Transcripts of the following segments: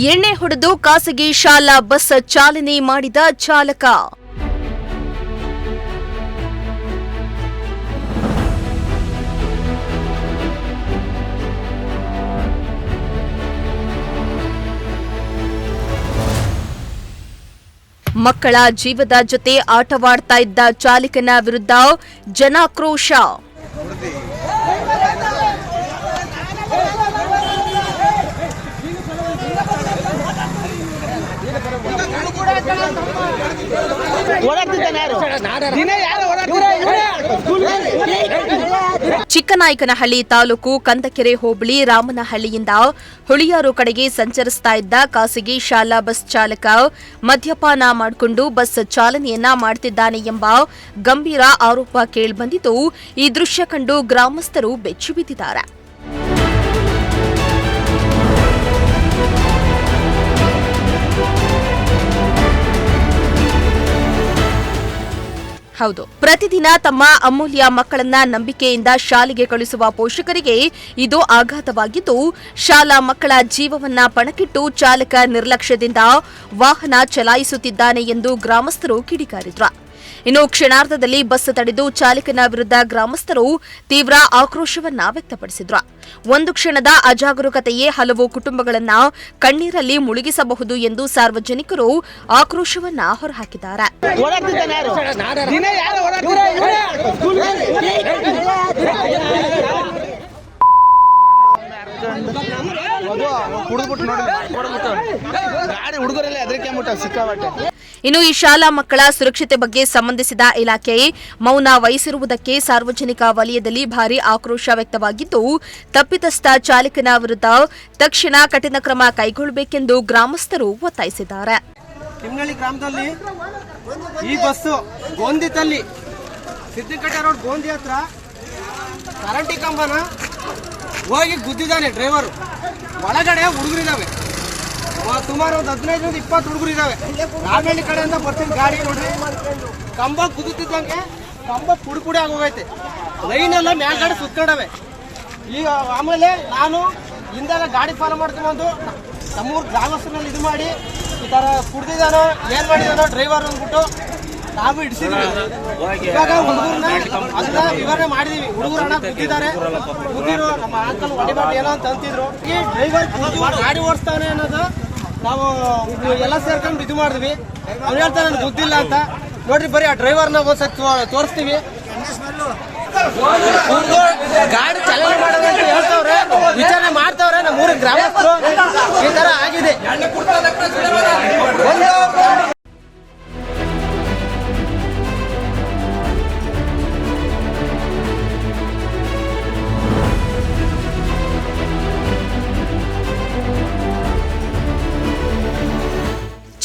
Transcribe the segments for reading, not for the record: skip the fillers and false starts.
ಎಣ್ಣೆ ಹೊಡೆದು ಖಾಸಗಿ ಶಾಲಾ ಬಸ್ ಚಾಲನೆ ಮಾಡಿದ ಚಾಲಕ. ಮಕ್ಕಳ ಜೀವದ ಜೊತೆ ಆಟವಾಡ್ತಾ ಇದ್ದ ಚಾಲಕನ ವಿರುದ್ಧ ಜನಾಕ್ರೋಶ. ಚಿಕ್ಕನಾಯಕನಹಳ್ಳಿ ತಾಲೂಕು ಕಂದಕೆರೆ ಹೋಬಳಿ ರಾಮನಹಳ್ಳಿಯಿಂದ ಹುಳಿಯಾರು ಕಡೆಗೆ ಸಂಚರಿಸ್ತಾ ಇದ್ದ ಖಾಸಗಿ ಶಾಲಾ ಬಸ್ ಚಾಲಕ ಮದ್ಯಪಾನ ಮಾಡಿಕೊಂಡು ಬಸ್ ಚಾಲನೆಯನ್ನ ಮಾಡುತ್ತಿದ್ದಾನೆ ಎಂಬ ಗಂಭೀರ ಆರೋಪ ಕೇಳಿಬಂದಿದ್ದು, ಈ ದೃಶ್ಯ ಕಂಡು ಗ್ರಾಮಸ್ಥರು ಬೆಚ್ಚಿಬಿದ್ದಿದ್ದಾರೆ. ಹೌದು, ಪ್ರತಿದಿನ ತಮ್ಮ ಅಮೂಲ್ಯ ಮಕ್ಕಳನ್ನ ನಂಬಿಕೆಯಿಂದ ಶಾಲೆಗೆ ಕಳುಹಿಸುವ ಪೋಷಕರಿಗೆ ಇದು ಆಘಾತವಾಗಿದ್ದು, ಶಾಲಾ ಮಕ್ಕಳ ಜೀವವನ್ನ ಪಣಕ್ಕಿಟ್ಟು ಚಾಲಕ ನಿರ್ಲಕ್ಷ್ಯದಿಂದ ವಾಹನ ಚಲಾಯಿಸುತ್ತಿದ್ದಾನೆ ಎಂದು ಗ್ರಾಮಸ್ಥರು ಕಿಡಿಕಾರಿದ್ರು. ಇನ್ನು ಕ್ಷಣಾರ್ಧದಲ್ಲಿ ಬಸ್ ತಡೆದು ಚಾಲಕನ ವಿರುದ್ಧ ಗ್ರಾಮಸ್ಥರು ತೀವ್ರ ಆಕ್ರೋಶವನ್ನ ವ್ಯಕ್ತಪಡಿಸಿದ್ರು. ಒಂದು ಕ್ಷಣದ ಅಜಾಗರೂಕತೆಯೇ ಹಲವು ಕುಟುಂಬಗಳನ್ನ ಕಣ್ಣೀರಲ್ಲಿ ಮುಳುಗಿಸಬಹುದು ಎಂದು ಸಾರ್ವಜನಿಕರು ಆಕ್ರೋಶವನ್ನ ಹೊರಹಾಕಿದ್ದಾರೆ. ಇನ್ನು ಈ ಶಾಲಾ ಮಕ್ಕಳ ಸುರಕ್ಷತೆ ಬಗ್ಗೆ ಸಂಬಂಧಿಸಿದ ಇಲಾಖೆ ಮೌನ ವಹಿಸಿರುವುದಕ್ಕೆ ಸಾರ್ವಜನಿಕ ವಲಯದಲ್ಲಿ ಭಾರೀ ಆಕ್ರೋಶ ವ್ಯಕ್ತವಾಗಿದ್ದು, ತಪ್ಪಿತಸ್ಥ ಚಾಲಕನ ವಿರುದ್ಧ ತಕ್ಷಣ ಕಠಿಣ ಕ್ರಮ ಕೈಗೊಳ್ಳಬೇಕೆಂದು ಗ್ರಾಮಸ್ಥರು ಒತ್ತಾಯಿಸಿದ್ದಾರೆ. ಕಿಮ್ನಳ್ಳಿ ಗ್ರಾಮದಲ್ಲಿ ಈ ಬಸ್ಸು ಗೋಂದಿತಲ್ಲಿ ಸಿದ್ದಿಕಟ್ಟೆ ರೋಡ್ ಗೋಂದಿ ಹತ್ರ ಕರೆಂಟಿ ಕಂಬನ ಹೋಗಿ ಗುದ್ದಿದ್ದಾನೆ ಡ್ರೈವರು. ಒಳಗಡೆ ಹುಡುಗರಿದ್ದಾವೆ, ಸುಮಾರು ಒಂದು 15-20 ಹುಡುಗರಿದ್ದಾವೆ. ರಾಮನಹಳ್ಳಿ ಕಡೆಯಿಂದ ಬರ್ತೀನಿ ಗಾಡಿ ನೋಡ್ರಿ, ಕಂಬ ಕುದುತ್ತಿದ್ದಂಗೆ ಕಂಬ ಪುಡಿ ಆಗೋಗೈತೆ. ಲೈನ್ ಎಲ್ಲ ಮೇಲ್ಗಡೆ ಸುತ್ಕೊಂಡವೆ. ಈಗ ಆಮೇಲೆ ನಾನು ಹಿಂದೆಲ್ಲ ಗಾಡಿ ಫಾಲೋ ಮಾಡ್ಕೊಂಡ್ಬಂದು ನಮ್ಮೂರು ಗ್ರಾಮಸ್ಥರಲ್ಲಿ ಇದು ಮಾಡಿ ಈ ಥರ ಕುಡ್ದಿದ್ದಾನೋ ಏನ್ ಮಾಡಿದಾನೋ ಡ್ರೈವರ್ ಅಂದ್ಬಿಟ್ಟು ನಾವು ಹಿಡಿಸಿದ್ವಿ. ಇವಾಗ ಹುಡುಗರನ್ನ ಅದನ್ನ ವಿವರಣೆ ಮಾಡಿದೀವಿ. ಹುಡುಗರನ್ನ ಗುದ್ದಿದ್ದಾರೆ, ಗುದ್ದಿರು ನಮ್ಮ ಅಂಕಲ್ ಹೊಡಿಬಾರ್ದು ಏನೋ ಅಂತ ಅಂತಿದ್ರು. ಈ ಡ್ರೈವರ್ ಗಾಡಿ ಓಡಿಸ್ತಾನೆ ಅನ್ನೋದು ನಾವು ಎಲ್ಲ ಸೇರ್ಕೊಂಡು ಇದು ಮಾಡಿದ್ವಿ. ಅವ್ನು ಹೇಳ್ತಾನೆ ನನ್ಗೆ ಗೊತ್ತಿಲ್ಲ ಅಂತ. ನೋಡ್ರಿ, ಬರೀ ಆ ಡ್ರೈವರ್ನ ಒಂದ್ಸತಿ ತೋರಿಸ್ತೀವಿ. ಗಾಡಿ ಚಾಲನೆ ಮಾಡೋದು ಅಂತ ಹೇಳ್ತವ್ರೆ, ವಿಚಾರಣೆ ಮಾಡ್ತವ್ರೆ ನಮ್ಮ ಊರಿನ ಗ್ರಾಮಸ್ಥರು. ಈ ತರ ಆಗಿದೆ.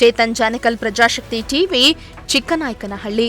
ಚೇತನ್ ಜಾನಕಲ್, ಪ್ರಜಾಶಕ್ತಿ ಟಿವಿ, ಚಿಕ್ಕನಾಯಕನಹಳ್ಳಿ.